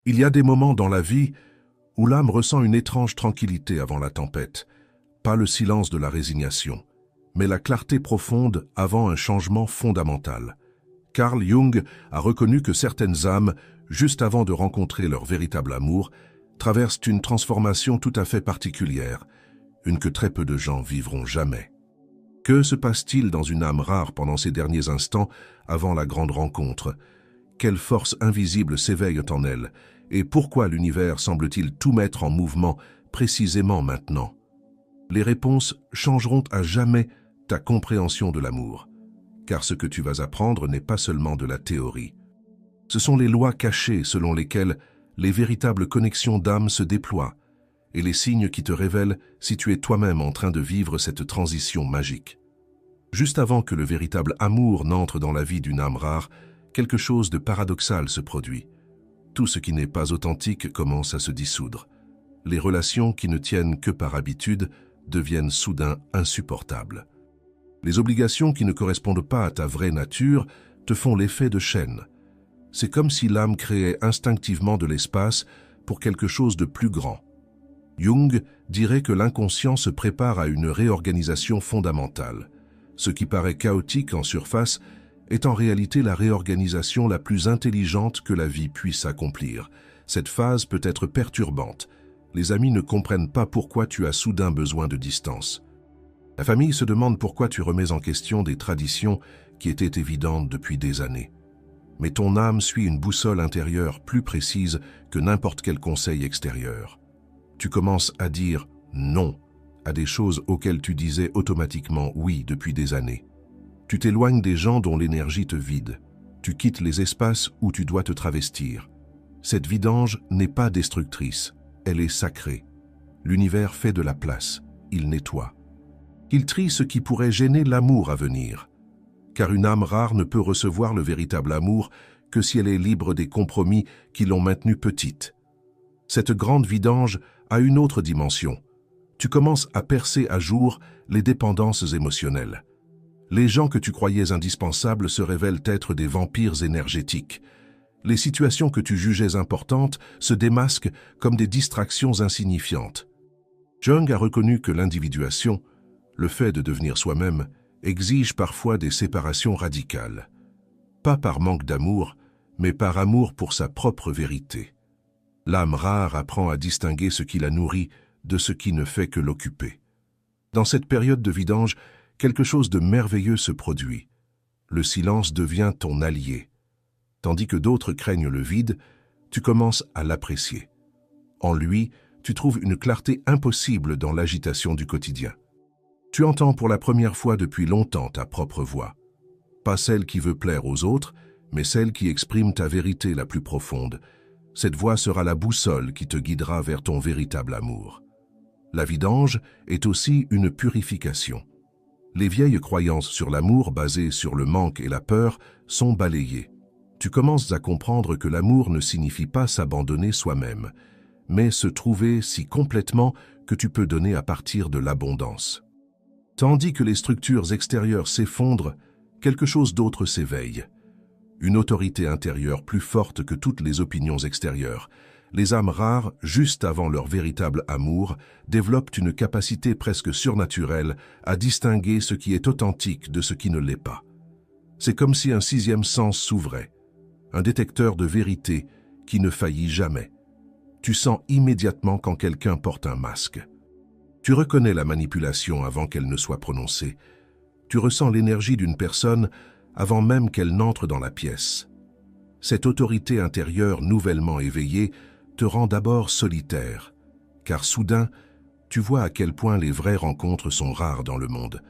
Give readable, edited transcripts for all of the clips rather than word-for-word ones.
Il y a des moments dans la vie où l'âme ressent une étrange tranquillité avant la tempête, pas le silence de la résignation, mais la clarté profonde avant un changement fondamental. Carl Jung a reconnu que certaines âmes, juste avant de rencontrer leur véritable amour, traversent une transformation tout à fait particulière, une que très peu de gens vivront jamais. Que se passe-t-il dans une âme rare pendant ces derniers instants avant la grande rencontre? Quelles forces invisibles s'éveillent en elle? Et pourquoi l'univers semble-t-il tout mettre en mouvement précisément maintenant? Les réponses changeront à jamais ta compréhension de l'amour, car ce que tu vas apprendre n'est pas seulement de la théorie. Ce sont les lois cachées selon lesquelles les véritables connexions d'âme se déploient et les signes qui te révèlent si tu es toi-même en train de vivre cette transition magique. Juste avant que le véritable amour n'entre dans la vie d'une âme rare, quelque chose de paradoxal se produit. Tout ce qui n'est pas authentique commence à se dissoudre. Les relations qui ne tiennent que par habitude deviennent soudain insupportables. Les obligations qui ne correspondent pas à ta vraie nature te font l'effet de chaîne. C'est comme si l'âme créait instinctivement de l'espace pour quelque chose de plus grand. Jung dirait que l'inconscient se prépare à une réorganisation fondamentale. Ce qui paraît chaotique en surface est en réalité la réorganisation la plus intelligente que la vie puisse accomplir. Cette phase peut être perturbante. Les amis ne comprennent pas pourquoi tu as soudain besoin de distance. La famille se demande pourquoi tu remets en question des traditions qui étaient évidentes depuis des années. Mais ton âme suit une boussole intérieure plus précise que n'importe quel conseil extérieur. Tu commences à dire « non » à des choses auxquelles tu disais automatiquement « oui » depuis des années. Tu t'éloignes des gens dont l'énergie te vide. Tu quittes les espaces où tu dois te travestir. Cette vidange n'est pas destructrice, elle est sacrée. L'univers fait de la place, il nettoie. Il trie ce qui pourrait gêner l'amour à venir. Car une âme rare ne peut recevoir le véritable amour que si elle est libre des compromis qui l'ont maintenue petite. Cette grande vidange a une autre dimension. Tu commences à percer à jour les dépendances émotionnelles. Les gens que tu croyais indispensables se révèlent être des vampires énergétiques. Les situations que tu jugeais importantes se démasquent comme des distractions insignifiantes. Jung a reconnu que l'individuation, le fait de devenir soi-même, exige parfois des séparations radicales. Pas par manque d'amour, mais par amour pour sa propre vérité. L'âme rare apprend à distinguer ce qui la nourrit de ce qui ne fait que l'occuper. Dans cette période de vidange, quelque chose de merveilleux se produit. Le silence devient ton allié. Tandis que d'autres craignent le vide, tu commences à l'apprécier. En lui, tu trouves une clarté impossible dans l'agitation du quotidien. Tu entends pour la première fois depuis longtemps ta propre voix. Pas celle qui veut plaire aux autres, mais celle qui exprime ta vérité la plus profonde. Cette voix sera la boussole qui te guidera vers ton véritable amour. La vidange est aussi une purification. Les vieilles croyances sur l'amour basées sur le manque et la peur sont balayées. Tu commences à comprendre que l'amour ne signifie pas s'abandonner soi-même, mais se trouver si complètement que tu peux donner à partir de l'abondance. Tandis que les structures extérieures s'effondrent, quelque chose d'autre s'éveille. Une autorité intérieure plus forte que toutes les opinions extérieures. Les âmes rares, juste avant leur véritable amour, développent une capacité presque surnaturelle à distinguer ce qui est authentique de ce qui ne l'est pas. C'est comme si un sixième sens s'ouvrait, un détecteur de vérité qui ne faillit jamais. Tu sens immédiatement quand quelqu'un porte un masque. Tu reconnais la manipulation avant qu'elle ne soit prononcée. Tu ressens l'énergie d'une personne avant même qu'elle n'entre dans la pièce. Cette autorité intérieure nouvellement éveillée te rend d'abord solitaire, car soudain, tu vois à quel point les vraies rencontres sont rares dans le monde.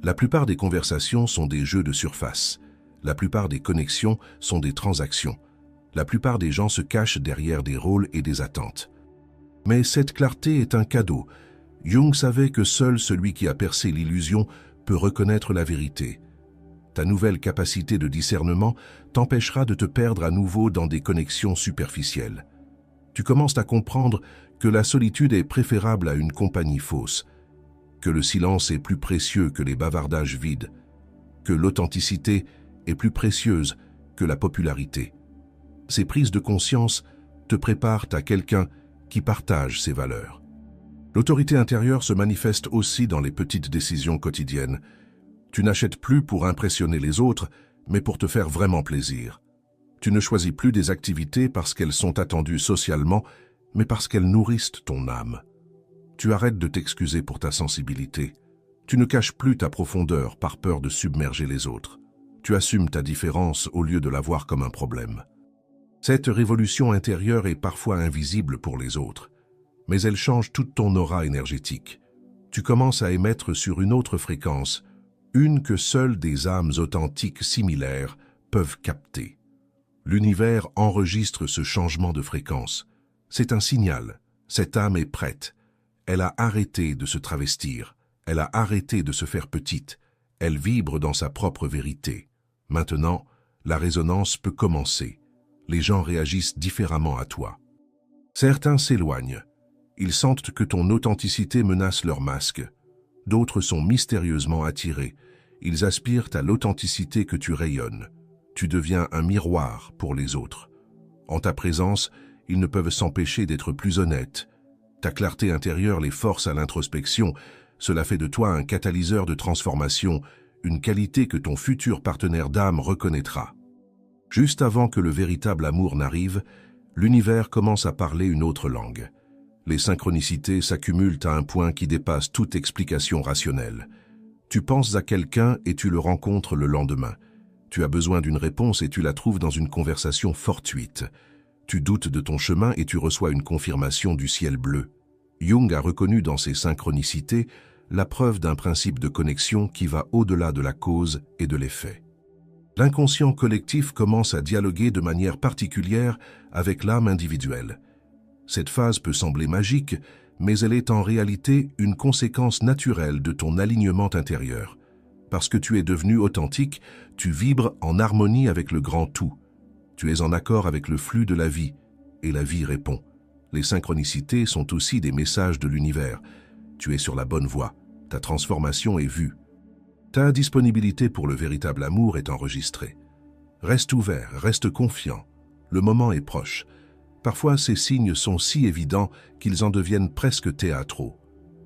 La plupart des conversations sont des jeux de surface. La plupart des connexions sont des transactions. La plupart des gens se cachent derrière des rôles et des attentes. Mais cette clarté est un cadeau. Jung savait que seul celui qui a percé l'illusion peut reconnaître la vérité. Ta nouvelle capacité de discernement t'empêchera de te perdre à nouveau dans des connexions superficielles. Tu commences à comprendre que la solitude est préférable à une compagnie fausse, que le silence est plus précieux que les bavardages vides, que l'authenticité est plus précieuse que la popularité. Ces prises de conscience te préparent à quelqu'un qui partage ces valeurs. L'autorité intérieure se manifeste aussi dans les petites décisions quotidiennes. Tu n'achètes plus pour impressionner les autres, mais pour te faire vraiment plaisir. Tu ne choisis plus des activités parce qu'elles sont attendues socialement, mais parce qu'elles nourrissent ton âme. Tu arrêtes de t'excuser pour ta sensibilité. Tu ne caches plus ta profondeur par peur de submerger les autres. Tu assumes ta différence au lieu de la voir comme un problème. Cette révolution intérieure est parfois invisible pour les autres, mais elle change toute ton aura énergétique. Tu commences à émettre sur une autre fréquence, une que seules des âmes authentiques similaires peuvent capter. L'univers enregistre ce changement de fréquence. C'est un signal. Cette âme est prête. Elle a arrêté de se travestir. Elle a arrêté de se faire petite. Elle vibre dans sa propre vérité. Maintenant, la résonance peut commencer. Les gens réagissent différemment à toi. Certains s'éloignent. Ils sentent que ton authenticité menace leur masque. D'autres sont mystérieusement attirés. Ils aspirent à l'authenticité que tu rayonnes. Tu deviens un miroir pour les autres. En ta présence, ils ne peuvent s'empêcher d'être plus honnêtes. Ta clarté intérieure les force à l'introspection. Cela fait de toi un catalyseur de transformation, une qualité que ton futur partenaire d'âme reconnaîtra. Juste avant que le véritable amour n'arrive, l'univers commence à parler une autre langue. Les synchronicités s'accumulent à un point qui dépasse toute explication rationnelle. Tu penses à quelqu'un et tu le rencontres le lendemain. Tu as besoin d'une réponse et tu la trouves dans une conversation fortuite. Tu doutes de ton chemin et tu reçois une confirmation du ciel bleu. Jung a reconnu dans ces synchronicités la preuve d'un principe de connexion qui va au-delà de la cause et de l'effet. L'inconscient collectif commence à dialoguer de manière particulière avec l'âme individuelle. Cette phase peut sembler magique, mais elle est en réalité une conséquence naturelle de ton alignement intérieur. Parce que tu es devenu authentique, tu vibres en harmonie avec le grand tout. Tu es en accord avec le flux de la vie, et la vie répond. Les synchronicités sont aussi des messages de l'univers. Tu es sur la bonne voie, ta transformation est vue. Ta disponibilité pour le véritable amour est enregistrée. Reste ouvert, reste confiant. Le moment est proche. Parfois, ces signes sont si évidents qu'ils en deviennent presque théâtraux.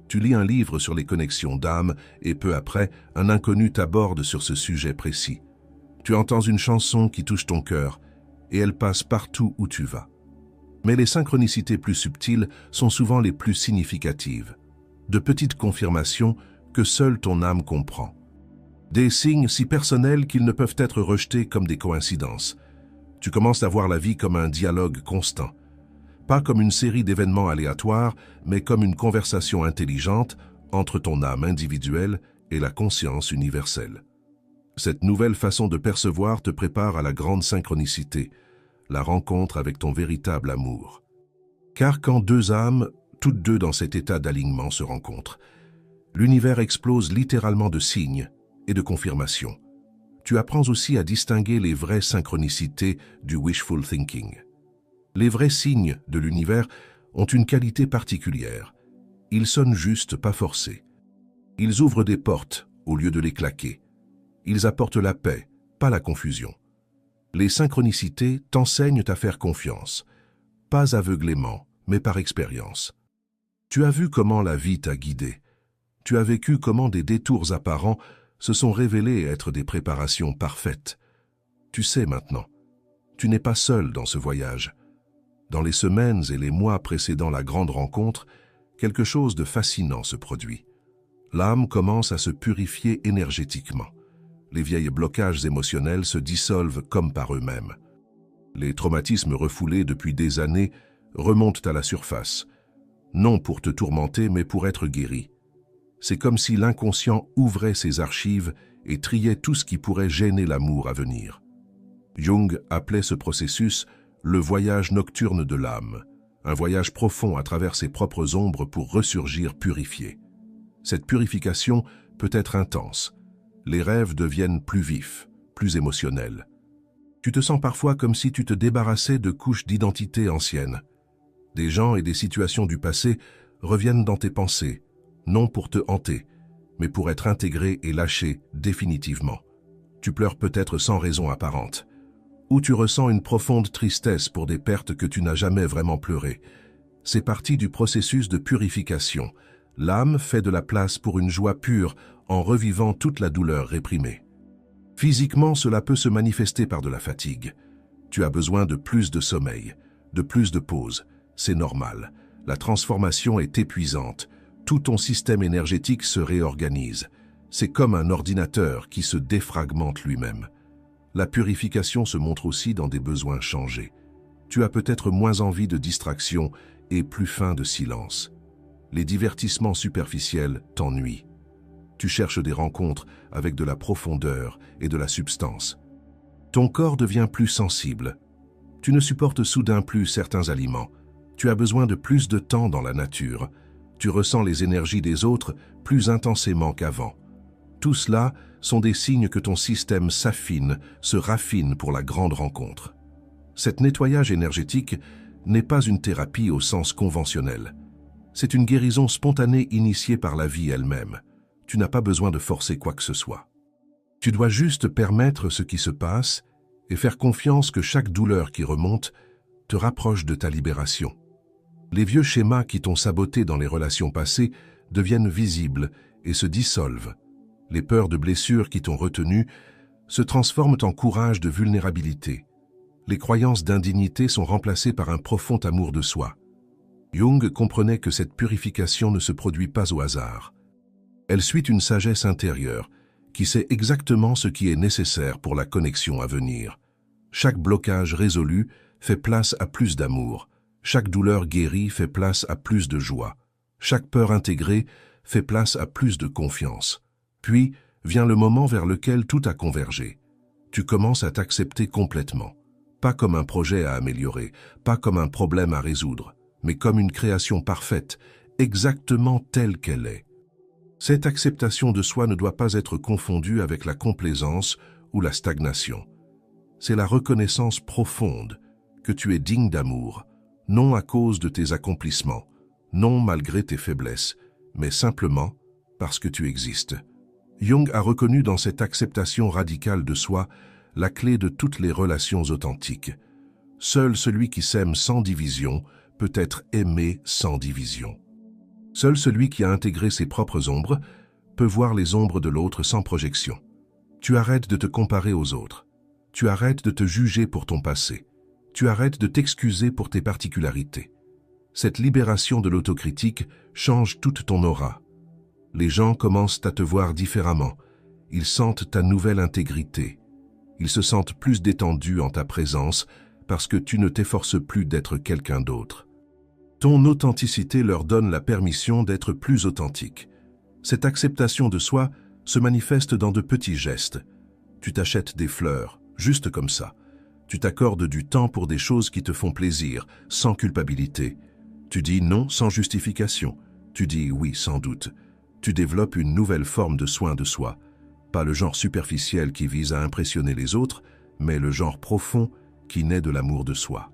Tu lis un livre sur les connexions d'âme et peu après, un inconnu t'aborde sur ce sujet précis. Tu entends une chanson qui touche ton cœur et elle passe partout où tu vas. Mais les synchronicités plus subtiles sont souvent les plus significatives. De petites confirmations que seule ton âme comprend. Des signes si personnels qu'ils ne peuvent être rejetés comme des coïncidences. Tu commences à voir la vie comme un dialogue constant. Pas comme une série d'événements aléatoires, mais comme une conversation intelligente entre ton âme individuelle et la conscience universelle. Cette nouvelle façon de percevoir te prépare à la grande synchronicité, la rencontre avec ton véritable amour. Car quand deux âmes, toutes deux dans cet état d'alignement, se rencontrent, l'univers explose littéralement de signes et de confirmations. Tu apprends aussi à distinguer les vraies synchronicités du wishful thinking. Les vrais signes de l'univers ont une qualité particulière. Ils sonnent juste, pas forcés. Ils ouvrent des portes au lieu de les claquer. Ils apportent la paix, pas la confusion. Les synchronicités t'enseignent à faire confiance, pas aveuglément, mais par expérience. Tu as vu comment la vie t'a guidé. Tu as vécu comment des détours apparents se sont révélés être des préparations parfaites. Tu sais maintenant, tu n'es pas seul dans ce voyage. Dans les semaines et les mois précédant la grande rencontre, quelque chose de fascinant se produit. L'âme commence à se purifier énergétiquement. Les vieilles blocages émotionnels se dissolvent comme par eux-mêmes. Les traumatismes refoulés depuis des années remontent à la surface, non pour te tourmenter mais pour être guéris. C'est comme si l'inconscient ouvrait ses archives et triait tout ce qui pourrait gêner l'amour à venir. Jung appelait ce processus le voyage nocturne de l'âme, un voyage profond à travers ses propres ombres pour ressurgir purifié. Cette purification peut être intense. Les rêves deviennent plus vifs, plus émotionnels. Tu te sens parfois comme si tu te débarrassais de couches d'identité anciennes. Des gens et des situations du passé reviennent dans tes pensées, non pour te hanter, mais pour être intégrés et lâchés définitivement. Tu pleures peut-être sans raison apparente. ou tu ressens une profonde tristesse pour des pertes que tu n'as jamais vraiment pleurées. C'est partie du processus de purification. L'âme fait de la place pour une joie pure en revivant toute la douleur réprimée. Physiquement, cela peut se manifester par de la fatigue. Tu as besoin de plus de sommeil, de plus de pause. C'est normal. La transformation est épuisante. Tout ton système énergétique se réorganise. C'est comme un ordinateur qui se défragmente lui-même. La purification se montre aussi dans des besoins changés. Tu as peut-être moins envie de distraction et plus faim de silence. Les divertissements superficiels t'ennuient. Tu cherches des rencontres avec de la profondeur et de la substance. Ton corps devient plus sensible. Tu ne supportes soudain plus certains aliments. Tu as besoin de plus de temps dans la nature. Tu ressens les énergies des autres plus intensément qu'avant. Tout cela sont des signes que ton système s'affine, se raffine pour la grande rencontre. Cet nettoyage énergétique n'est pas une thérapie au sens conventionnel. C'est une guérison spontanée initiée par la vie elle-même. Tu n'as pas besoin de forcer quoi que ce soit. Tu dois juste permettre ce qui se passe et faire confiance que chaque douleur qui remonte te rapproche de ta libération. Les vieux schémas qui t'ont saboté dans les relations passées deviennent visibles et se dissolvent. Les peurs de blessures qui t'ont retenu se transforment en courage de vulnérabilité. Les croyances d'indignité sont remplacées par un profond amour de soi. Jung comprenait que cette purification ne se produit pas au hasard. Elle suit une sagesse intérieure qui sait exactement ce qui est nécessaire pour la connexion à venir. Chaque blocage résolu fait place à plus d'amour. Chaque douleur guérie fait place à plus de joie. Chaque peur intégrée fait place à plus de confiance. Puis vient le moment vers lequel tout a convergé. Tu commences à t'accepter complètement. Pas comme un projet à améliorer, pas comme un problème à résoudre, mais comme une création parfaite, exactement telle qu'elle est. Cette acceptation de soi ne doit pas être confondue avec la complaisance ou la stagnation. C'est la reconnaissance profonde que tu es digne d'amour, non à cause de tes accomplissements, non malgré tes faiblesses, mais simplement parce que tu existes. Jung a reconnu dans cette acceptation radicale de soi la clé de toutes les relations authentiques. Seul celui qui s'aime sans division peut être aimé sans division. Seul celui qui a intégré ses propres ombres peut voir les ombres de l'autre sans projection. Tu arrêtes de te comparer aux autres. Tu arrêtes de te juger pour ton passé. Tu arrêtes de t'excuser pour tes particularités. Cette libération de l'autocritique change toute ton aura. Les gens commencent à te voir différemment. Ils sentent ta nouvelle intégrité. Ils se sentent plus détendus en ta présence parce que tu ne t'efforces plus d'être quelqu'un d'autre. Ton authenticité leur donne la permission d'être plus authentique. Cette acceptation de soi se manifeste dans de petits gestes. Tu t'achètes des fleurs, juste comme ça. Tu t'accordes du temps pour des choses qui te font plaisir, sans culpabilité. Tu dis non sans justification. Tu dis oui sans doute. Tu développes une nouvelle forme de soin de soi. Pas le genre superficiel qui vise à impressionner les autres, mais le genre profond qui naît de l'amour de soi.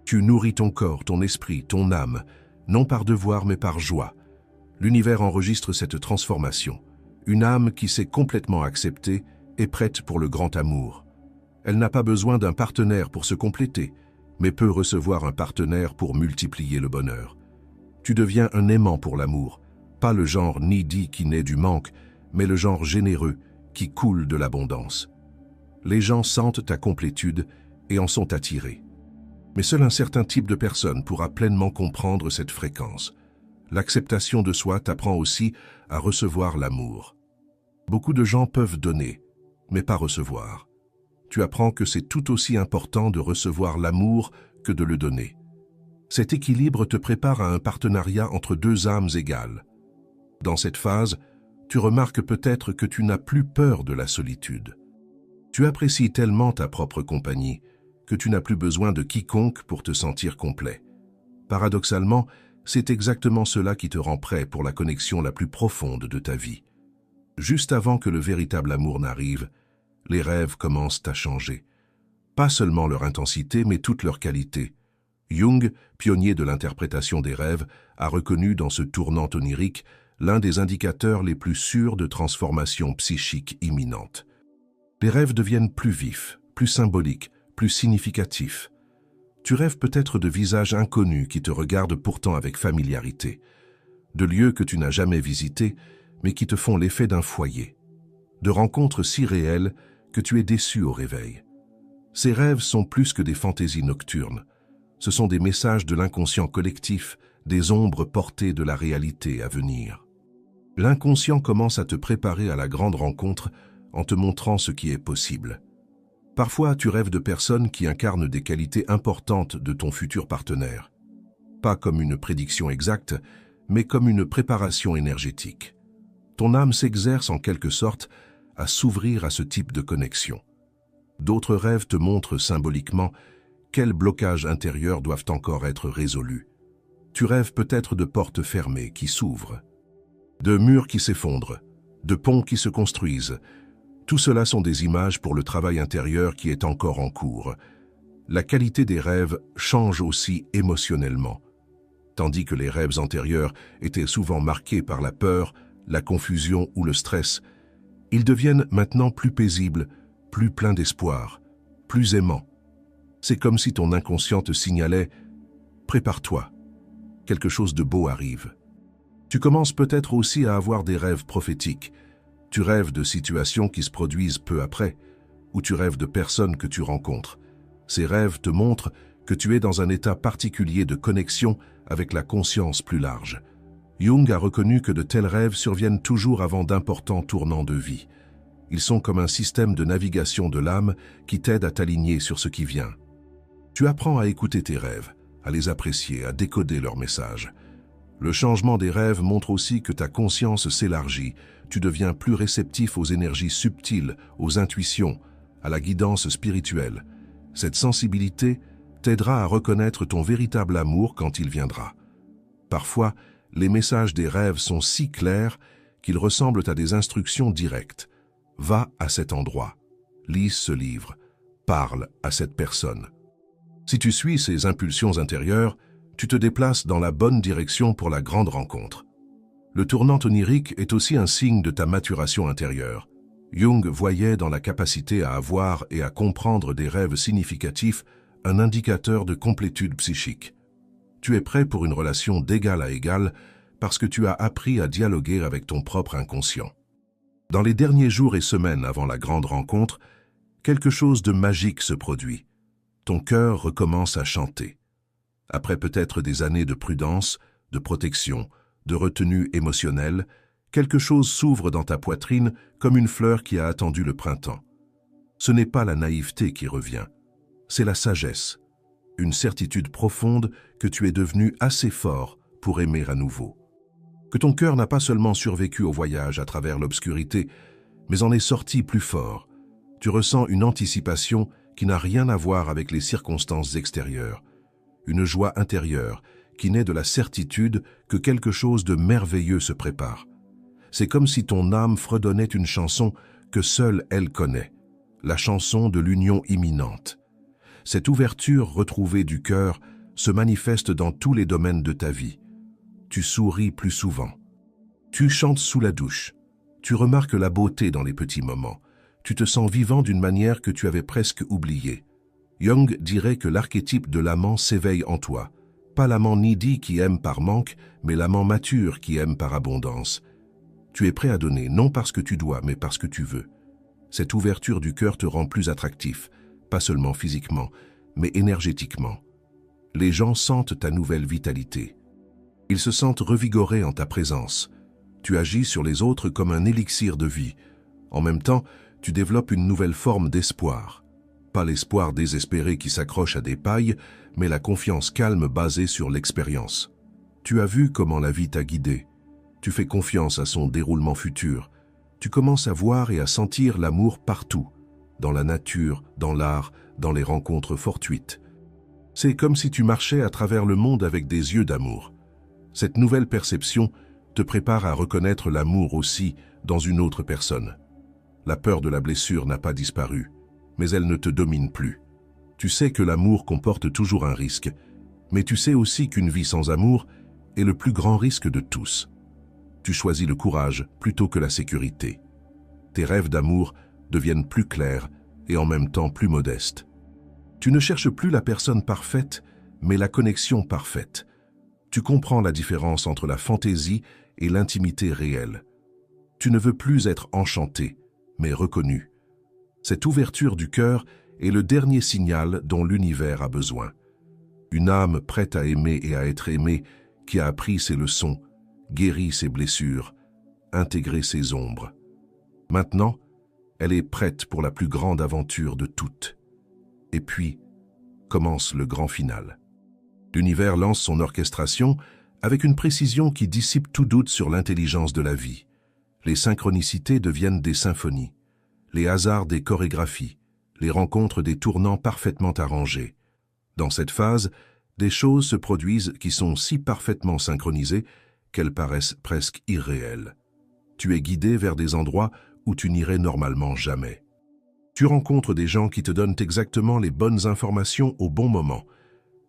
Tu nourris ton corps, ton esprit, ton âme, non par devoir mais par joie. L'univers enregistre cette transformation. Une âme qui s'est complètement acceptée est prête pour le grand amour. Elle n'a pas besoin d'un partenaire pour se compléter, mais peut recevoir un partenaire pour multiplier le bonheur. Tu deviens un aimant pour l'amour, pas le genre needy qui naît du manque, mais le genre généreux qui coule de l'abondance. Les gens sentent ta complétude et en sont attirés. Mais seul un certain type de personne pourra pleinement comprendre cette fréquence. L'acceptation de soi t'apprend aussi à recevoir l'amour. Beaucoup de gens peuvent donner, mais pas recevoir. Tu apprends que c'est tout aussi important de recevoir l'amour que de le donner. Cet équilibre te prépare à un partenariat entre deux âmes égales. Dans cette phase, tu remarques peut-être que tu n'as plus peur de la solitude. Tu apprécies tellement ta propre compagnie que tu n'as plus besoin de quiconque pour te sentir complet. Paradoxalement, c'est exactement cela qui te rend prêt pour la connexion la plus profonde de ta vie. Juste avant que le véritable amour n'arrive, les rêves commencent à changer. Pas seulement leur intensité, mais toute leur qualité. Jung, pionnier de l'interprétation des rêves, a reconnu dans ce tournant onirique l'un des indicateurs les plus sûrs de transformation psychique imminente. Les rêves deviennent plus vifs, plus symboliques, plus significatifs. Tu rêves peut-être de visages inconnus qui te regardent pourtant avec familiarité, de lieux que tu n'as jamais visités, mais qui te font l'effet d'un foyer, de rencontres si réelles que tu es déçu au réveil. Ces rêves sont plus que des fantaisies nocturnes. Ce sont des messages de l'inconscient collectif, des ombres portées de la réalité à venir. L'inconscient commence à te préparer à la grande rencontre en te montrant ce qui est possible. Parfois, tu rêves de personnes qui incarnent des qualités importantes de ton futur partenaire. Pas comme une prédiction exacte, mais comme une préparation énergétique. Ton âme s'exerce en quelque sorte à s'ouvrir à ce type de connexion. D'autres rêves te montrent symboliquement quels blocages intérieurs doivent encore être résolus. Tu rêves peut-être de portes fermées qui s'ouvrent, de murs qui s'effondrent, de ponts qui se construisent. Tout cela sont des images pour le travail intérieur qui est encore en cours. La qualité des rêves change aussi émotionnellement. Tandis que les rêves antérieurs étaient souvent marqués par la peur, la confusion ou le stress, ils deviennent maintenant plus paisibles, plus pleins d'espoir, plus aimants. C'est comme si ton inconscient te signalait « Prépare-toi, quelque chose de beau arrive ». Tu commences peut-être aussi à avoir des rêves prophétiques. Tu rêves de situations qui se produisent peu après, ou tu rêves de personnes que tu rencontres. Ces rêves te montrent que tu es dans un état particulier de connexion avec la conscience plus large. Jung a reconnu que de tels rêves surviennent toujours avant d'importants tournants de vie. Ils sont comme un système de navigation de l'âme qui t'aide à t'aligner sur ce qui vient. Tu apprends à écouter tes rêves, à les apprécier, à décoder leurs messages. Le changement des rêves montre aussi que ta conscience s'élargit, tu deviens plus réceptif aux énergies subtiles, aux intuitions, à la guidance spirituelle. Cette sensibilité t'aidera à reconnaître ton véritable amour quand il viendra. Parfois, les messages des rêves sont si clairs qu'ils ressemblent à des instructions directes. Va à cet endroit, lis ce livre, parle à cette personne. Si tu suis ces impulsions intérieures, tu te déplaces dans la bonne direction pour la grande rencontre. Le tournant onirique est aussi un signe de ta maturation intérieure. Jung voyait dans la capacité à avoir et à comprendre des rêves significatifs un indicateur de complétude psychique. Tu es prêt pour une relation d'égal à égal parce que tu as appris à dialoguer avec ton propre inconscient. Dans les derniers jours et semaines avant la grande rencontre, quelque chose de magique se produit. Ton cœur recommence à chanter. Après peut-être des années de prudence, de protection, de retenue émotionnelle, quelque chose s'ouvre dans ta poitrine comme une fleur qui a attendu le printemps. Ce n'est pas la naïveté qui revient, c'est la sagesse, une certitude profonde que tu es devenu assez fort pour aimer à nouveau. Que ton cœur n'a pas seulement survécu au voyage à travers l'obscurité, mais en est sorti plus fort. Tu ressens une anticipation qui n'a rien à voir avec les circonstances extérieures. Une joie intérieure qui naît de la certitude que quelque chose de merveilleux se prépare. C'est comme si ton âme fredonnait une chanson que seule elle connaît, la chanson de l'union imminente. Cette ouverture retrouvée du cœur se manifeste dans tous les domaines de ta vie. Tu souris plus souvent. Tu chantes sous la douche. Tu remarques la beauté dans les petits moments. Tu te sens vivant d'une manière que tu avais presque oubliée. Jung dirait que l'archétype de l'amant s'éveille en toi. Pas l'amant needy qui aime par manque, mais l'amant mature qui aime par abondance. Tu es prêt à donner, non parce que tu dois, mais parce que tu veux. Cette ouverture du cœur te rend plus attractif, pas seulement physiquement, mais énergétiquement. Les gens sentent ta nouvelle vitalité. Ils se sentent revigorés en ta présence. Tu agis sur les autres comme un élixir de vie. En même temps, tu développes une nouvelle forme d'espoir. Pas l'espoir désespéré qui s'accroche à des pailles, mais la confiance calme basée sur l'expérience. Tu as vu comment la vie t'a guidé. Tu fais confiance à son déroulement futur. Tu commences à voir et à sentir l'amour partout, dans la nature, dans l'art, dans les rencontres fortuites. C'est comme si tu marchais à travers le monde avec des yeux d'amour. Cette nouvelle perception te prépare à reconnaître l'amour aussi dans une autre personne. La peur de la blessure n'a pas disparu, mais elle ne te domine plus. Tu sais que l'amour comporte toujours un risque, mais tu sais aussi qu'une vie sans amour est le plus grand risque de tous. Tu choisis le courage plutôt que la sécurité. Tes rêves d'amour deviennent plus clairs et en même temps plus modestes. Tu ne cherches plus la personne parfaite, mais la connexion parfaite. Tu comprends la différence entre la fantaisie et l'intimité réelle. Tu ne veux plus être enchanté, mais reconnu. Cette ouverture du cœur est le dernier signal dont l'univers a besoin. Une âme prête à aimer et à être aimée, qui a appris ses leçons, guéri ses blessures, intégré ses ombres. Maintenant, elle est prête pour la plus grande aventure de toutes. Et puis, commence le grand final. L'univers lance son orchestration avec une précision qui dissipe tout doute sur l'intelligence de la vie. Les synchronicités deviennent des symphonies, les hasards des chorégraphies, les rencontres des tournants parfaitement arrangés. Dans cette phase, des choses se produisent qui sont si parfaitement synchronisées qu'elles paraissent presque irréelles. Tu es guidé vers des endroits où tu n'irais normalement jamais. Tu rencontres des gens qui te donnent exactement les bonnes informations au bon moment.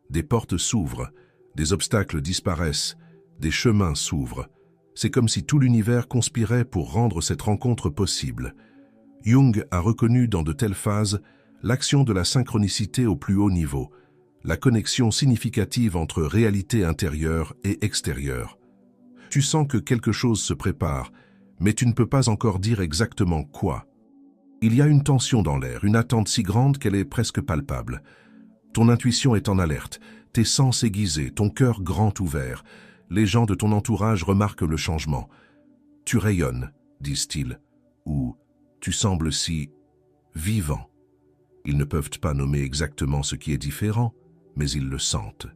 Des portes s'ouvrent, des obstacles disparaissent, des chemins s'ouvrent. C'est comme si tout l'univers conspirait pour rendre cette rencontre possible. Jung a reconnu dans de telles phases l'action de la synchronicité au plus haut niveau, la connexion significative entre réalité intérieure et extérieure. Tu sens que quelque chose se prépare, mais tu ne peux pas encore dire exactement quoi. Il y a une tension dans l'air, une attente si grande qu'elle est presque palpable. Ton intuition est en alerte, tes sens aiguisés, ton cœur grand ouvert. Les gens de ton entourage remarquent le changement. Tu rayonnes, disent-ils, ou tu sembles si vivant. Ils ne peuvent pas nommer exactement ce qui est différent, mais ils le sentent.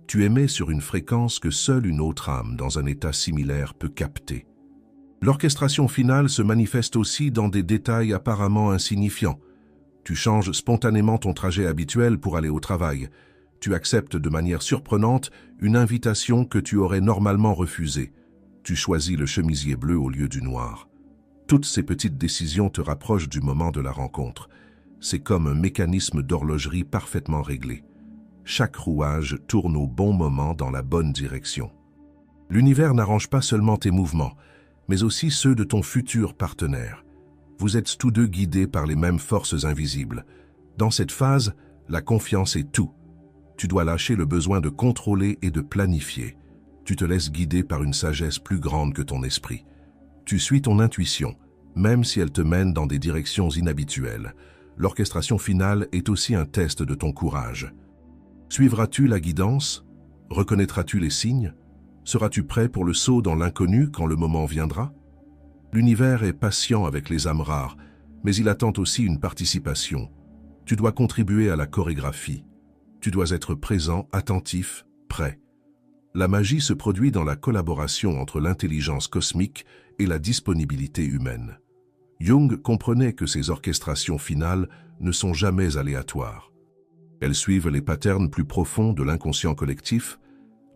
Tu émets sur une fréquence que seule une autre âme dans un état similaire peut capter. L'orchestration finale se manifeste aussi dans des détails apparemment insignifiants. Tu changes spontanément ton trajet habituel pour aller au travail. Tu acceptes de manière surprenante une invitation que tu aurais normalement refusée. Tu choisis le chemisier bleu au lieu du noir. Toutes ces petites décisions te rapprochent du moment de la rencontre. C'est comme un mécanisme d'horlogerie parfaitement réglé. Chaque rouage tourne au bon moment dans la bonne direction. L'univers n'arrange pas seulement tes mouvements, mais aussi ceux de ton futur partenaire. Vous êtes tous deux guidés par les mêmes forces invisibles. Dans cette phase, la confiance est tout. Tu dois lâcher le besoin de contrôler et de planifier. Tu te laisses guider par une sagesse plus grande que ton esprit. Tu suis ton intuition, même si elle te mène dans des directions inhabituelles. L'orchestration finale est aussi un test de ton courage. Suivras-tu la guidance? Reconnaîtras-tu les signes? Seras-tu prêt pour le saut dans l'inconnu quand le moment viendra? L'univers est patient avec les âmes rares, mais il attend aussi une participation. Tu dois contribuer à la chorégraphie. Tu dois être présent, attentif, prêt. La magie se produit dans la collaboration entre l'intelligence cosmique et la disponibilité humaine. Jung comprenait que ces orchestrations finales ne sont jamais aléatoires. Elles suivent les patterns plus profonds de l'inconscient collectif,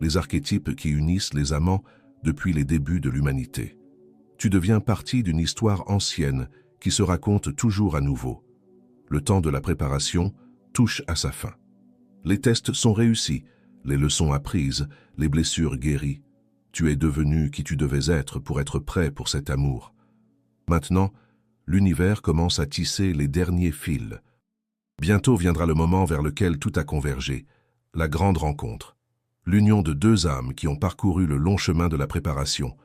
les archétypes qui unissent les amants depuis les débuts de l'humanité. Tu deviens partie d'une histoire ancienne qui se raconte toujours à nouveau. Le temps de la préparation touche à sa fin. Les tests sont réussis, les leçons apprises, les blessures guéries. Tu es devenu qui tu devais être pour être prêt pour cet amour. Maintenant, l'univers commence à tisser les derniers fils. Bientôt viendra le moment vers lequel tout a convergé, la grande rencontre. L'union de deux âmes qui ont parcouru le long chemin de la préparation.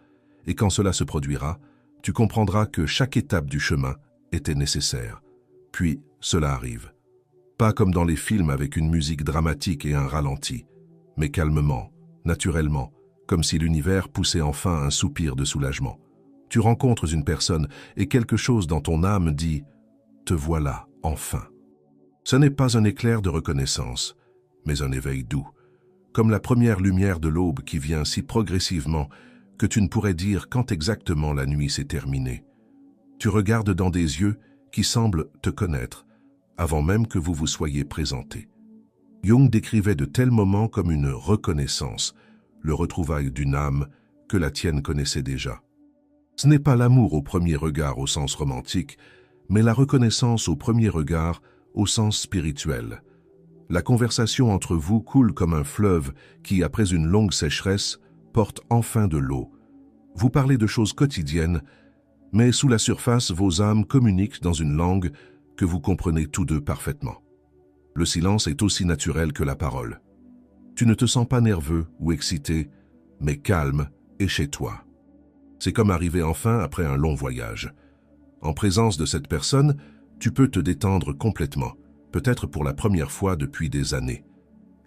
Et quand cela se produira, tu comprendras que chaque étape du chemin était nécessaire. Puis, cela arrive. Pas comme dans les films avec une musique dramatique et un ralenti, mais calmement, naturellement, comme si l'univers poussait enfin un soupir de soulagement. Tu rencontres une personne et quelque chose dans ton âme dit « Te voilà, enfin ». Ce n'est pas un éclair de reconnaissance, mais un éveil doux, comme la première lumière de l'aube qui vient si progressivement que tu ne pourrais dire quand exactement la nuit s'est terminée. Tu regardes dans des yeux qui semblent te connaître, avant même que vous vous soyez présentés. Jung décrivait de tels moments comme une reconnaissance, le retrouvail d'une âme que la tienne connaissait déjà. Ce n'est pas l'amour au premier regard au sens romantique, mais la reconnaissance au premier regard au sens spirituel. La conversation entre vous coule comme un fleuve qui, après une longue sécheresse, porte enfin de l'eau. Vous parlez de choses quotidiennes, mais sous la surface, vos âmes communiquent dans une langue que vous comprenez tous deux parfaitement. Le silence est aussi naturel que la parole. Tu ne te sens pas nerveux ou excité, mais calme et chez toi. C'est comme arriver enfin après un long voyage. En présence de cette personne, tu peux te détendre complètement, peut-être pour la première fois depuis des années.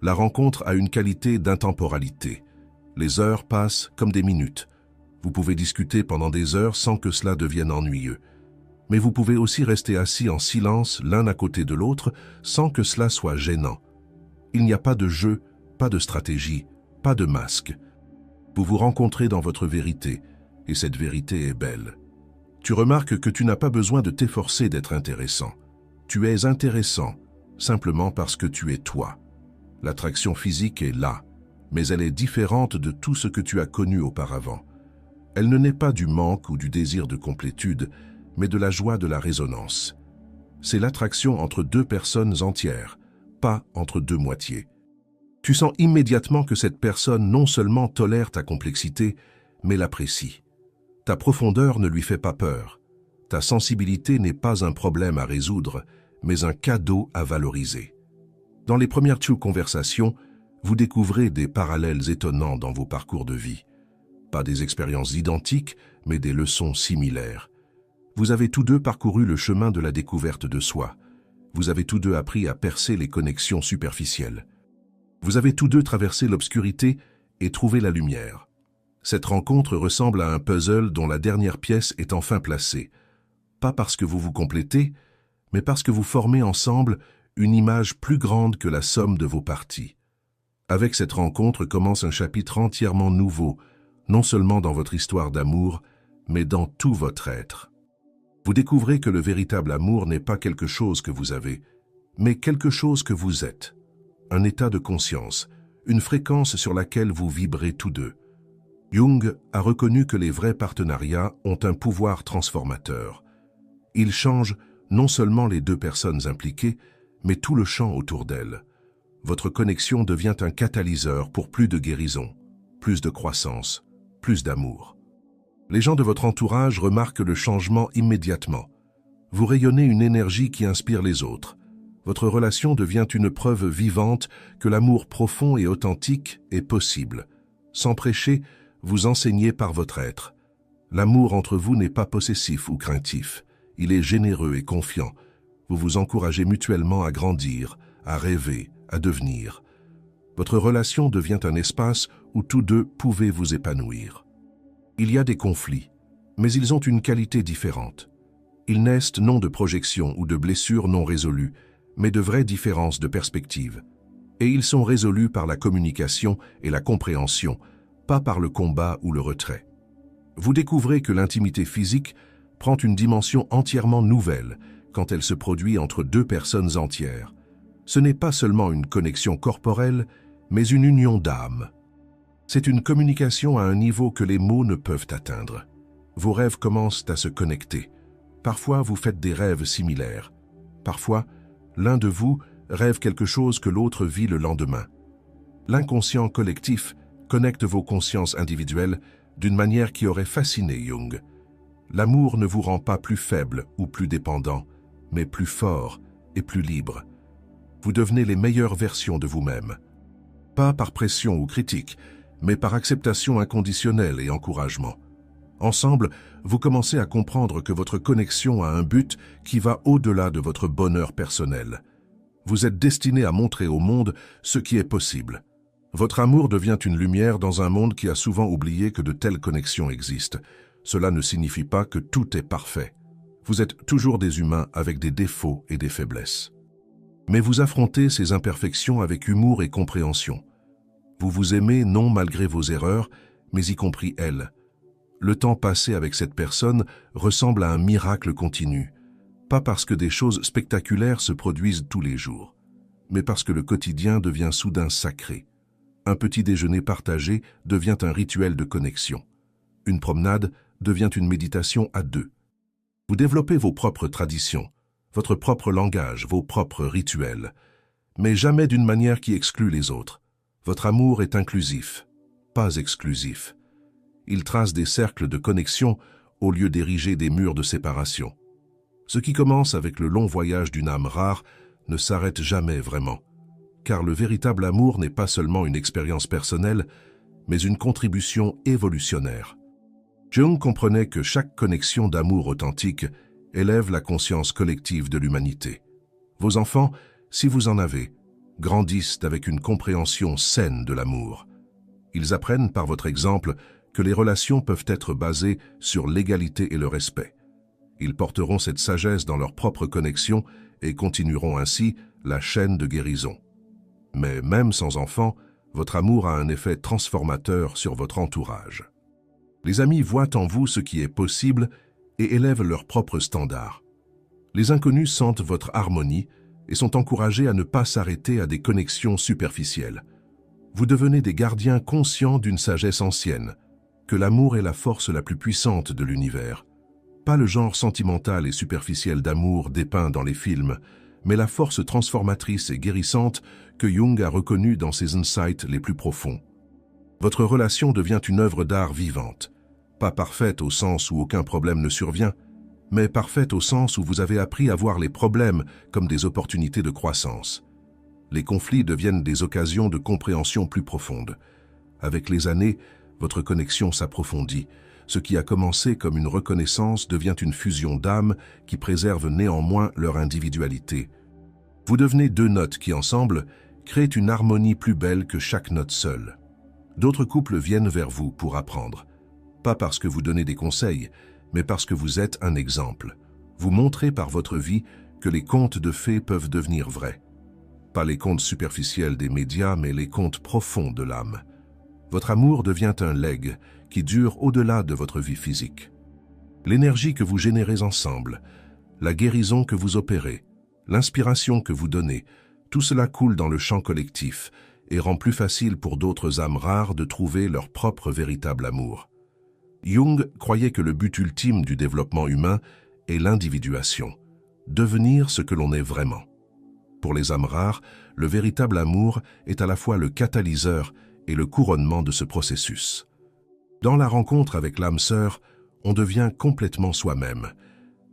La rencontre a une qualité d'intemporalité. Les heures passent comme des minutes. Vous pouvez discuter pendant des heures sans que cela devienne ennuyeux. Mais vous pouvez aussi rester assis en silence l'un à côté de l'autre sans que cela soit gênant. Il n'y a pas de jeu, pas de stratégie, pas de masque. Vous vous rencontrez dans votre vérité, et cette vérité est belle. Tu remarques que tu n'as pas besoin de t'efforcer d'être intéressant. Tu es intéressant, simplement parce que tu es toi. L'attraction physique est là, mais elle est différente de tout ce que tu as connu auparavant. Elle ne naît pas du manque ou du désir de complétude, mais de la joie de la résonance. C'est l'attraction entre deux personnes entières, pas entre deux moitiés. Tu sens immédiatement que cette personne non seulement tolère ta complexité, mais l'apprécie. Ta profondeur ne lui fait pas peur. Ta sensibilité n'est pas un problème à résoudre, mais un cadeau à valoriser. Dans les premières conversations, vous découvrez des parallèles étonnants dans vos parcours de vie. Pas des expériences identiques, mais des leçons similaires. Vous avez tous deux parcouru le chemin de la découverte de soi. Vous avez tous deux appris à percer les connexions superficielles. Vous avez tous deux traversé l'obscurité et trouvé la lumière. Cette rencontre ressemble à un puzzle dont la dernière pièce est enfin placée. Pas parce que vous vous complétez, mais parce que vous formez ensemble une image plus grande que la somme de vos parties. Avec cette rencontre commence un chapitre entièrement nouveau, non seulement dans votre histoire d'amour, mais dans tout votre être. Vous découvrez que le véritable amour n'est pas quelque chose que vous avez, mais quelque chose que vous êtes. Un état de conscience, une fréquence sur laquelle vous vibrez tous deux. Jung a reconnu que les vrais partenariats ont un pouvoir transformateur. Ils changent non seulement les deux personnes impliquées, mais tout le champ autour d'elles. Votre connexion devient un catalyseur pour plus de guérison, plus de croissance, plus d'amour. Les gens de votre entourage remarquent le changement immédiatement. Vous rayonnez une énergie qui inspire les autres. Votre relation devient une preuve vivante que l'amour profond et authentique est possible. Sans prêcher, vous enseignez par votre être. L'amour entre vous n'est pas possessif ou craintif. Il est généreux et confiant. Vous vous encouragez mutuellement à grandir, à rêver, à devenir. Votre relation devient un espace où tous deux pouvez vous épanouir. Il y a des conflits, mais ils ont une qualité différente. Ils naissent non de projections ou de blessures non résolues, mais de vraies différences de perspective. Et ils sont résolus par la communication et la compréhension, pas par le combat ou le retrait. Vous découvrez que l'intimité physique prend une dimension entièrement nouvelle quand elle se produit entre deux personnes entières. Ce n'est pas seulement une connexion corporelle, mais une union d'âme. C'est une communication à un niveau que les mots ne peuvent atteindre. Vos rêves commencent à se connecter. Parfois, vous faites des rêves similaires. Parfois, l'un de vous rêve quelque chose que l'autre vit le lendemain. L'inconscient collectif connecte vos consciences individuelles d'une manière qui aurait fasciné Jung. L'amour ne vous rend pas plus faible ou plus dépendant, mais plus fort et plus libre. Vous devenez les meilleures versions de vous-même. Pas par pression ou critique, mais par acceptation inconditionnelle et encouragement. Ensemble, vous commencez à comprendre que votre connexion a un but qui va au-delà de votre bonheur personnel. Vous êtes destiné à montrer au monde ce qui est possible. Votre amour devient une lumière dans un monde qui a souvent oublié que de telles connexions existent. Cela ne signifie pas que tout est parfait. Vous êtes toujours des humains avec des défauts et des faiblesses. Mais vous affrontez ces imperfections avec humour et compréhension. Vous vous aimez non malgré vos erreurs, mais y compris elles. Le temps passé avec cette personne ressemble à un miracle continu, pas parce que des choses spectaculaires se produisent tous les jours, mais parce que le quotidien devient soudain sacré. Un petit déjeuner partagé devient un rituel de connexion. Une promenade devient une méditation à deux. Vous développez vos propres traditions, votre propre langage, vos propres rituels, mais jamais d'une manière qui exclut les autres. Votre amour est inclusif, pas exclusif. Il trace des cercles de connexion au lieu d'ériger des murs de séparation. Ce qui commence avec le long voyage d'une âme rare ne s'arrête jamais vraiment, car le véritable amour n'est pas seulement une expérience personnelle, mais une contribution évolutionnaire. Jung comprenait que chaque connexion d'amour authentique élève la conscience collective de l'humanité. Vos enfants, si vous en avez, grandissent avec une compréhension saine de l'amour. Ils apprennent par votre exemple que les relations peuvent être basées sur l'égalité et le respect. Ils porteront cette sagesse dans leur propre connexion et continueront ainsi la chaîne de guérison. Mais même sans enfants, votre amour a un effet transformateur sur votre entourage. Les amis voient en vous ce qui est possible et élèvent leurs propres standards. Les inconnus sentent votre harmonie et sont encouragés à ne pas s'arrêter à des connexions superficielles. Vous devenez des gardiens conscients d'une sagesse ancienne, que l'amour est la force la plus puissante de l'univers. Pas le genre sentimental et superficiel d'amour dépeint dans les films, mais la force transformatrice et guérissante que Jung a reconnue dans ses insights les plus profonds. Votre relation devient une œuvre d'art vivante, pas parfaite au sens où aucun problème ne survient, mais parfaite au sens où vous avez appris à voir les problèmes comme des opportunités de croissance. Les conflits deviennent des occasions de compréhension plus profonde. Avec les années, votre connexion s'approfondit. Ce qui a commencé comme une reconnaissance devient une fusion d'âmes qui préserve néanmoins leur individualité. Vous devenez deux notes qui, ensemble, créent une harmonie plus belle que chaque note seule. D'autres couples viennent vers vous pour apprendre. Pas parce que vous donnez des conseils, mais parce que vous êtes un exemple. Vous montrez par votre vie que les contes de fées peuvent devenir vrais. Pas les contes superficiels des médias, mais les contes profonds de l'âme. Votre amour devient un legs qui dure au-delà de votre vie physique. L'énergie que vous générez ensemble, la guérison que vous opérez, l'inspiration que vous donnez, tout cela coule dans le champ collectif et rend plus facile pour d'autres âmes rares de trouver leur propre véritable amour. Jung croyait que le but ultime du développement humain est l'individuation, devenir ce que l'on est vraiment. Pour les âmes rares, le véritable amour est à la fois le catalyseur et le couronnement de ce processus. Dans la rencontre avec l'âme sœur, on devient complètement soi-même.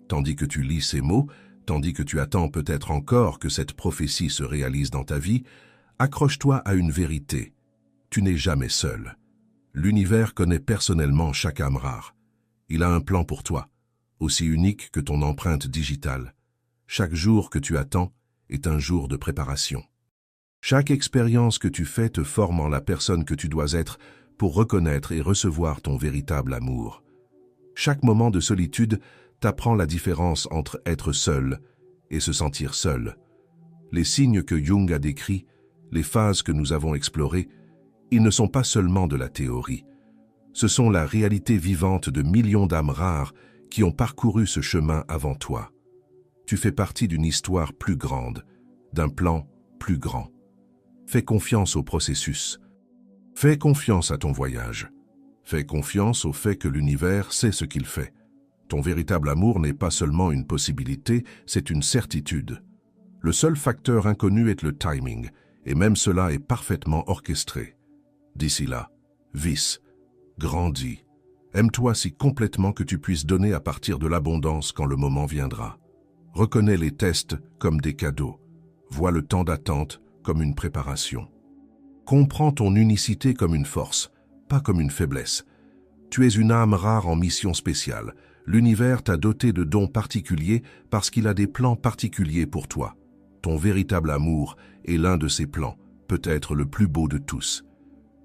Tandis que tu lis ces mots, tandis que tu attends peut-être encore que cette prophétie se réalise dans ta vie, accroche-toi à une vérité. Tu n'es jamais seul. L'univers connaît personnellement chaque âme rare. Il a un plan pour toi, aussi unique que ton empreinte digitale. Chaque jour que tu attends est un jour de préparation. Chaque expérience que tu fais te forme en la personne que tu dois être pour reconnaître et recevoir ton véritable amour. Chaque moment de solitude t'apprend la différence entre être seul et se sentir seul. Les signes que Jung a décrits, les phases que nous avons explorées, ils ne sont pas seulement de la théorie. Ce sont la réalité vivante de millions d'âmes rares qui ont parcouru ce chemin avant toi. Tu fais partie d'une histoire plus grande, d'un plan plus grand. Fais confiance au processus. Fais confiance à ton voyage. Fais confiance au fait que l'univers sait ce qu'il fait. Ton véritable amour n'est pas seulement une possibilité, c'est une certitude. Le seul facteur inconnu est le timing, et même cela est parfaitement orchestré. D'ici là, vis, grandis. Aime-toi si complètement que tu puisses donner à partir de l'abondance quand le moment viendra. Reconnais les tests comme des cadeaux. Vois le temps d'attente comme une préparation. Comprends ton unicité comme une force, pas comme une faiblesse. Tu es une âme rare en mission spéciale. L'univers t'a doté de dons particuliers parce qu'il a des plans particuliers pour toi. Ton véritable amour est l'un de ces plans, peut-être le plus beau de tous.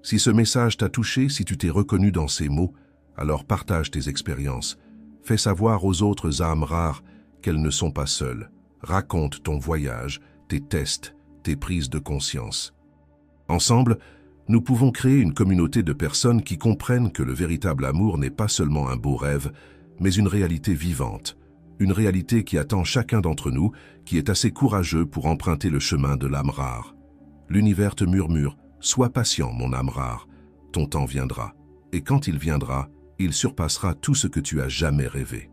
Si ce message t'a touché, si tu t'es reconnu dans ces mots, alors partage tes expériences. Fais savoir aux autres âmes rares qu'elles ne sont pas seules. Raconte ton voyage, tes tests, tes prises de conscience. Ensemble, nous pouvons créer une communauté de personnes qui comprennent que le véritable amour n'est pas seulement un beau rêve, mais une réalité vivante, une réalité qui attend chacun d'entre nous, qui est assez courageux pour emprunter le chemin de l'âme rare. L'univers te murmure, sois patient, mon âme rare, ton temps viendra, et quand il viendra, il surpassera tout ce que tu as jamais rêvé.